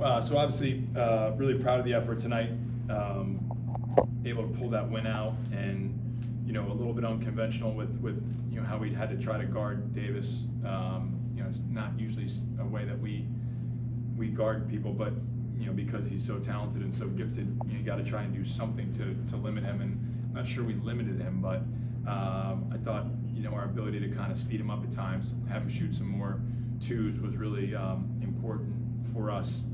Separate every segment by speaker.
Speaker 1: So obviously, really proud of the effort tonight. Able to pull that win out, and a little bit unconventional with how we had to try to guard Davis. It's not usually a way that we guard people, but because he's so talented and so gifted, you got to try and do something to limit him. And I'm not sure we limited him, but I thought our ability to kind of speed him up at times, have him shoot some more twos was really important for us.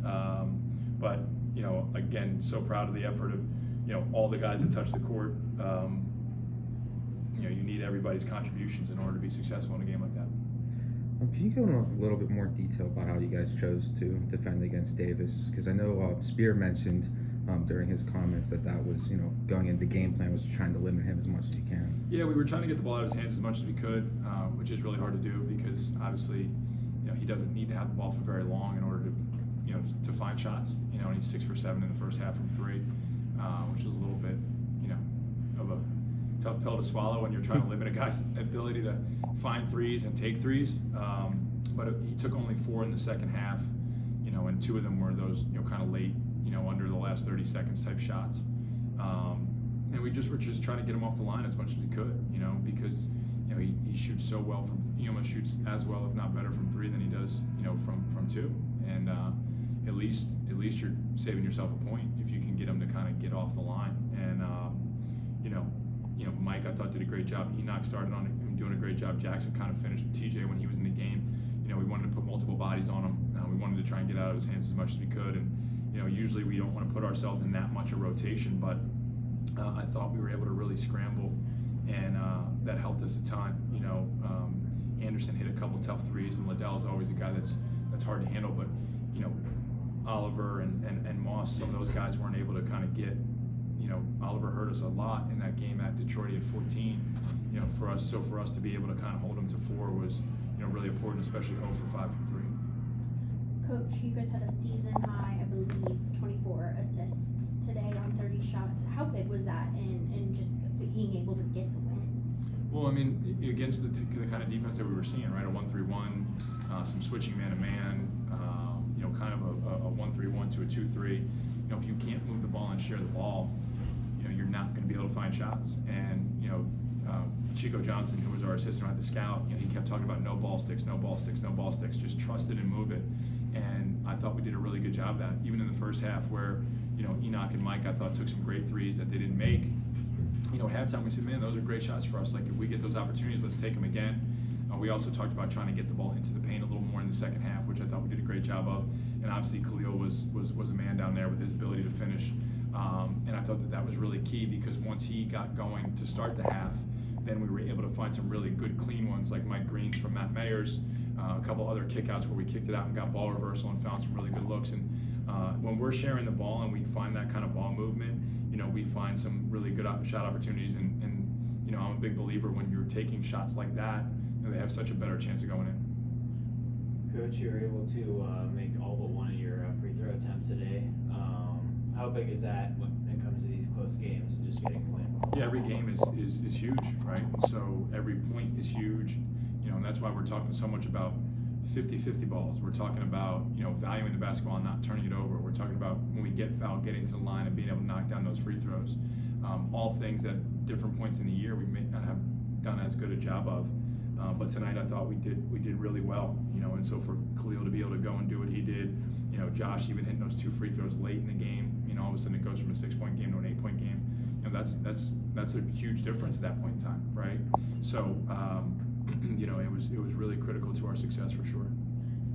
Speaker 1: But again, so proud of the effort of all the guys that touch the court. You need everybody's contributions in order to be successful in a game like that.
Speaker 2: Can you go into a little bit more detail about how you guys chose to defend against Davis? Because I know Spear mentioned during his comments that was, going into the game plan was trying to limit him as much as you can.
Speaker 1: Yeah, we were trying to get the ball out of his hands as much as we could, which is really hard to do because obviously, he doesn't need to have the ball for very long in order to, to find shots. And he's 6 for 7 in the first half from 3, which is a little bit, of a tough pill to swallow when you're trying to limit a guy's ability to find threes and take threes. But he took only 4 in the second half, and 2 of them were those, kind of late, under the last 30 seconds type shots. And we were just trying to get him off the line as much as we could, because he shoots so well he almost shoots as well, if not better, from 3 than he does, from 2. And at least you're saving yourself a point if you can get him to kind of get off the line. And Mike, I thought, did a great job. Enoch started on him doing a great job. Jackson kind of finished with TJ when he was in the game. We wanted to put multiple bodies on him. We wanted to try and get out of his hands as much as we could. And usually we don't want to put ourselves in that much of rotation, but I thought we were able to really scramble, and that helped us a ton. Anderson hit a couple tough threes, and Liddell's always a guy that's hard to handle. But Oliver and Moss, some of those guys weren't able to kind of get. Oliver hurt us a lot in that game at Detroit at 14. For us to be able to kind of hold him to 4 was really important, especially 0 for 5 from 3.
Speaker 3: Coach, you guys had a season high, I believe, 24 assists today on 30 shots. How big was that in just being able to get the win?
Speaker 1: Well, I mean, against the kind of defense that we were seeing, right? A 1-3-1, some switching man-to-man, kind of a 1-3-1 to a 2-3. If you can't move the ball and share the ball, you're not going to be able to find shots. And Chico Johnson, who was our assistant at the scout, he kept talking about no ball sticks, just trust it and move it. And I thought we did a really good job of that, even in the first half where, Enoch and Mike, I thought, took some great threes that they didn't make. At halftime we said, man, those are great shots for us. Like, if we get those opportunities, let's take them again. We also talked about trying to get the ball into the paint a little more in the second half, which I thought we did a great job of. And obviously Khalil was a man down there with his ability to finish. And I thought that was really key, because once he got going to start the half, then we were able to find some really good clean ones, like Mike Green's from Matt Mayers, a couple other kickouts where we kicked it out and got ball reversal and found some really good looks. And when we're sharing the ball and we find that kind of ball movement, we find some really good shot opportunities. And I'm a big believer when you're taking shots like that, they have such a better chance of going in.
Speaker 4: Coach, you were able to make all but one of your free throw attempts today. How big is that when it comes to these close games and just getting a win?
Speaker 1: Yeah, every game is huge, right? And so every point is huge, and that's why we're talking so much about 50-50 balls. We're talking about, valuing the basketball and not turning it over. We're talking about when we get fouled, getting to the line and being able to knock down those free throws. All things that different points in the year we may not have done as good a job of. But tonight I thought we did really well, and so for Khalil to be able to go and do what he did, Josh even hitting those 2 free throws late in the game, all of a sudden it goes from a 6-point game to an 8-point game. That's a huge difference at that point in time, right? So, it was really critical to our success for sure.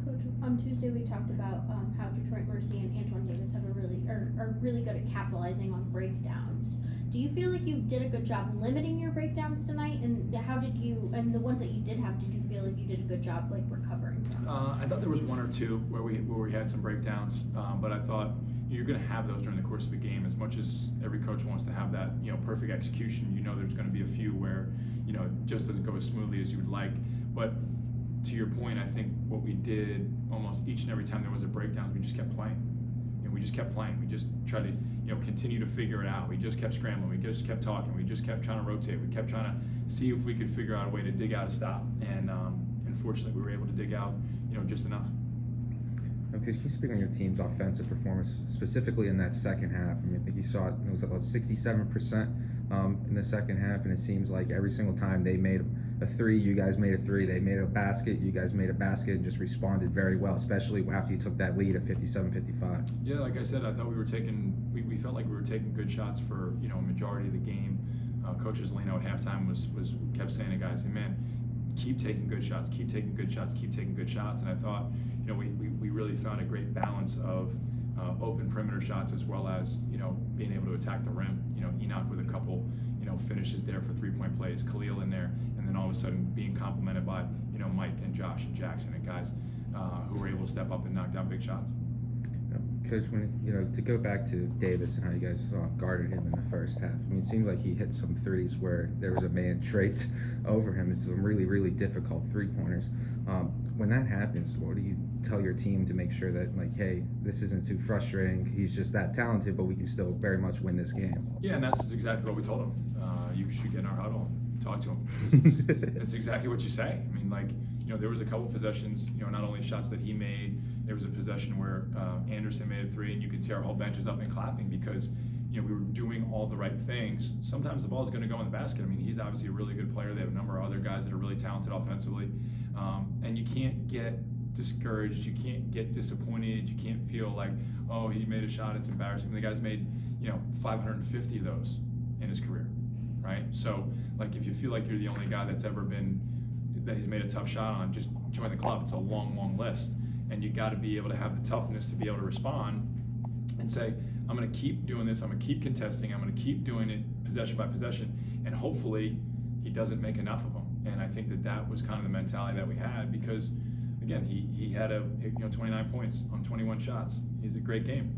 Speaker 3: Coach, on Tuesday we talked about how Detroit Mercy and Antoine Davis are really good at capitalizing on breakdowns. Do you feel like you did a good job limiting your breakdowns tonight? And and the ones that you did have, did you feel like you did a good job recovering from?
Speaker 1: I thought there was 1 or 2 where we had some breakdowns, but I thought you're going to have those during the course of a game. As much as every coach wants to have that perfect execution, there's going to be a few where it just doesn't go as smoothly as you would like. But to your point, I think what we did almost each and every time there was a breakdown, we just kept playing. We just kept playing. We just tried to, continue to figure it out. We just kept scrambling. We just kept talking. We just kept trying to rotate. We kept trying to see if we could figure out a way to dig out a stop. And fortunately, we were able to dig out, just enough.
Speaker 2: Okay, can you speak on your team's offensive performance, specifically in that second half? I mean, I think you saw it was about 67% in the second half, and it seems like every single time they made a three, you guys made a three. They made a basket, you guys made a basket, and just responded very well, especially after you took that lead at 57-55.
Speaker 1: Yeah, like I said, I thought we felt like we were taking good shots for a majority of the game. Coach Lino at halftime kept saying to guys, hey man, keep taking good shots, keep taking good shots, keep taking good shots. And I thought, we really found a great balance of open perimeter shots as well as, being able to attack the rim. Enoch with a couple, finishes there for 3-point plays, Khalil in there, and then all of a sudden being complemented by, Mike and Josh and Jackson and guys who were able to step up and knock down big shots.
Speaker 2: Coach, when to go back to Davis and how you guys guarded him in the first half, I mean, it seemed like he hit some threes where there was a man draped over him. It's some really, really difficult three-pointers. When that happens, what do you tell your team to make sure that, like, hey, this isn't too frustrating, he's just that talented, but we can still very much win this game?
Speaker 1: Yeah, and that's exactly what we told him. You should get in our huddle and talk to him. That's exactly what you say. I mean, like, there was a couple possessions, not only shots that he made, there was a possession where Anderson made a three, and you could see our whole bench is up and clapping because, we were doing all the right things. Sometimes the ball is going to go in the basket. I mean, he's obviously a really good player. They have a number of other guys that are really talented offensively. And you can't get discouraged. You can't get disappointed. You can't feel like, oh, he made a shot, it's embarrassing. The guy's made, 550 of those in his career, right? So, like, if you feel like you're the only guy that he's made a tough shot on, just join the club. It's a long, long list. And you got to be able to have the toughness to be able to respond and say, I'm going to keep doing this. I'm going to keep contesting. I'm going to keep doing it possession by possession. And hopefully he doesn't make enough of them. And I think that was kind of the mentality that we had because, again, he had 29 points on 21 shots. He's a great game.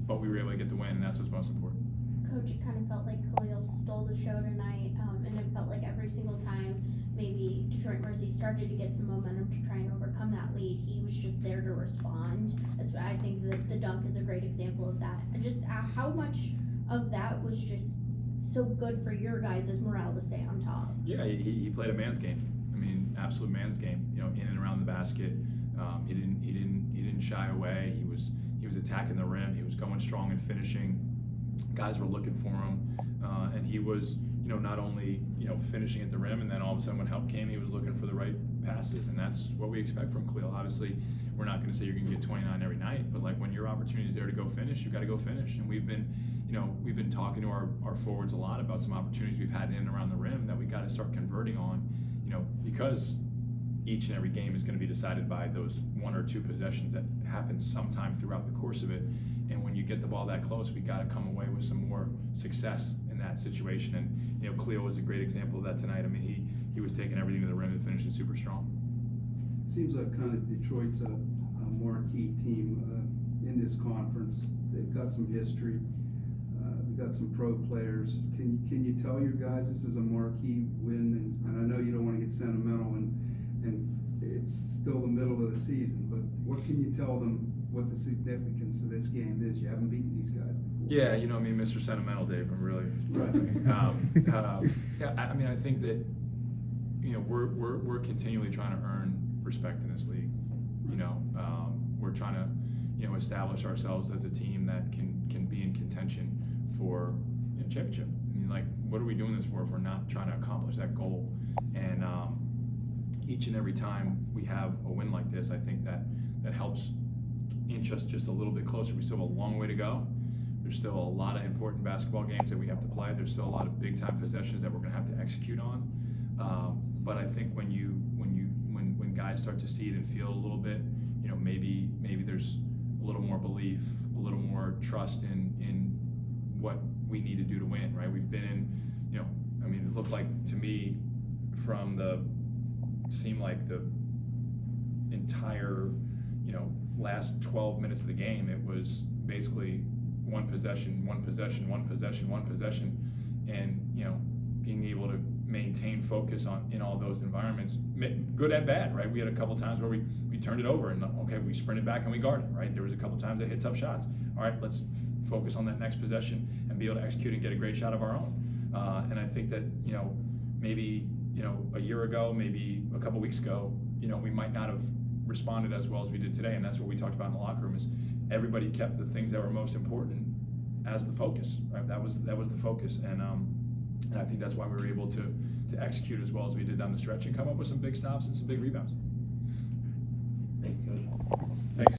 Speaker 1: But we were able to get the win, and that's what's most important.
Speaker 3: Coach, it kind of felt like Khalil stole the show tonight, and it felt like every single time maybe Detroit Mercy started to get some momentum to try and overcome that lead, he was just there to respond. I think that the dunk is a great example of that. And just how much of that was just so good for your guys' morale to stay on top?
Speaker 1: Yeah, he played a man's game. I mean, absolute man's game. In and around the basket. He didn't shy away. He was attacking the rim. He was going strong and finishing. Guys were looking for him, and he was not only finishing at the rim, and then all of a sudden when help came, he was looking for the right passes, and that's what we expect from Khalil. Obviously, we're not going to say you're going to get 29 every night, but like when your opportunity is there to go finish, you got to go finish. And we've been talking to our forwards a lot about some opportunities we've had in and around the rim that we got to start converting on, because each and every game is going to be decided by those one or two possessions that happen sometime throughout the course of it. And when you get the ball that close, we got to come away with some more success in that situation. And Cleo was a great example of that tonight. I mean, he was taking everything to the rim and finishing super strong.
Speaker 5: Seems like kind of Detroit's a marquee team in this conference. They've got some history. They've got some pro players. Can you tell your guys this is a marquee win? And I know you don't want to get sentimental, and it's still the middle of the season, but what can you tell them what the significance of this game is? You haven't beaten these guys before.
Speaker 1: Yeah, Mr. Sentimental, Dave. I'm really
Speaker 5: right.
Speaker 1: Yeah, I mean, I think that we're continually trying to earn respect in this league. We're trying to establish ourselves as a team that can be in contention for championship. I mean, like, what are we doing this for if we're not trying to accomplish that goal? And each and every time we have a win like this, I think that helps inch us just a little bit closer. We still have a long way to go. There's still a lot of important basketball games that we have to play. There's still a lot of big time possessions that we're going to have to execute on. But I think when guys start to see it and feel a little bit, maybe there's a little more belief, a little more trust in what we need to do to win. Right? We've been in, it looked like to me seemed like the entire last 12 minutes of the game, it was basically one possession, and being able to maintain focus in all those environments, good and bad, right? We had a couple times where we turned it over and okay, we sprinted back and we guarded, right? There was a couple times that hit tough shots. All right, let's focus on that next possession and be able to execute and get a great shot of our own. And I think that maybe a year ago, maybe a couple weeks ago, we might not have responded as well as we did today, and that's what we talked about in the locker room. Is everybody kept the things that were most important as the focus. Right? That was the focus, and I think that's why we were able to execute as well as we did down the stretch and come up with some big stops and some big rebounds.
Speaker 6: Thank you, Coach.